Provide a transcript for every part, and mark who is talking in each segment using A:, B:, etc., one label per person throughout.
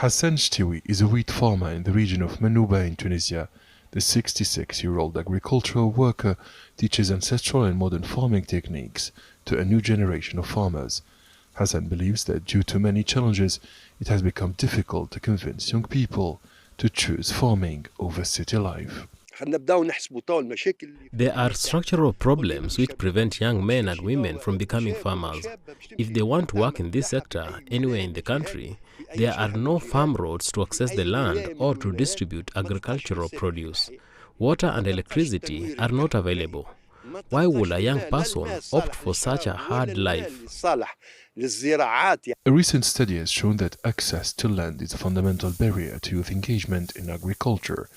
A: Hassan Chtiwi is a wheat farmer in the region of Manouba in Tunisia. The 66-year-old agricultural worker teaches ancestral and modern farming techniques to a new generation of farmers. Hassan believes that due to many challenges, it has become difficult to convince young people to choose farming over city life.
B: There are structural problems which prevent young men and women from becoming farmers. If they want to work in this sector anywhere in the country, there are no farm roads to access the land or to distribute agricultural produce. Water and electricity are not available. Why would a young person opt for such a hard life?
A: A recent study has shown that access to land is a fundamental barrier to youth engagement in agriculture.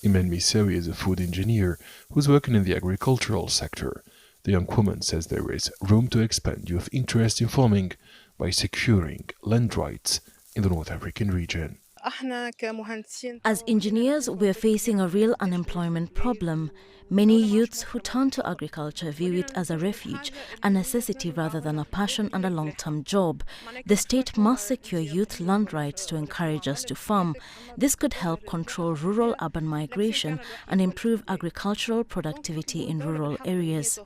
A: Iman Misawi is a food engineer who's working in the agricultural sector. The young woman says there is room to expand youth interest in farming by securing land rights in the North African region.
C: As engineers, we're facing a real unemployment problem. Many youths who turn to agriculture view it as a refuge, a necessity rather than a passion and a long-term job. The state must secure youth land rights to encourage us to farm. This could help control rural-urban migration and improve agricultural productivity in rural areas.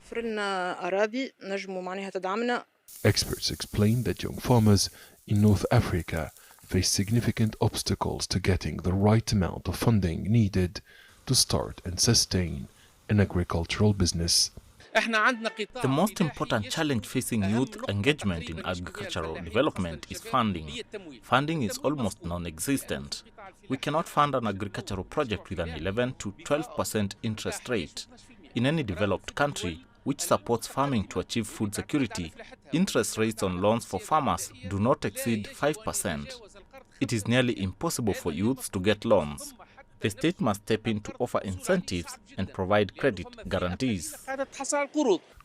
A: Experts explain that young farmers in North Africa face significant obstacles to getting the right amount of funding needed to start and sustain an agricultural business.
D: The most important challenge facing youth engagement in agricultural development is funding. Funding is almost non-existent. We cannot fund an agricultural project with an 11 to 12% interest rate. In any developed country which supports farming to achieve food security, interest rates on loans for farmers do not exceed 5%. It is nearly impossible for youths to get loans. The state must step in to offer incentives and provide credit guarantees.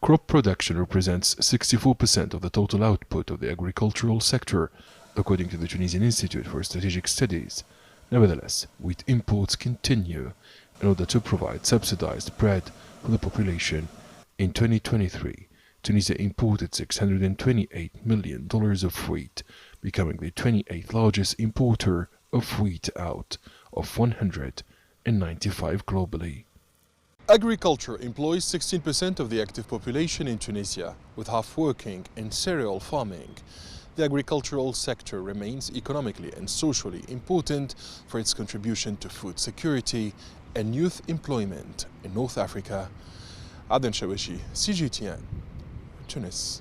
A: Crop production represents 64% of the total output of the agricultural sector, according to the Tunisian Institute for Strategic Studies. Nevertheless, wheat imports continue in order to provide subsidized bread for the population. In 2023, Tunisia imported $628 million of wheat, becoming the 28th largest importer of wheat out of 195 globally. Agriculture employs 16% of the active population in Tunisia, with half working in cereal farming. The agricultural sector remains economically and socially important for its contribution to food security and youth employment in North Africa. Aden Shawishi, CGTN, Tunis.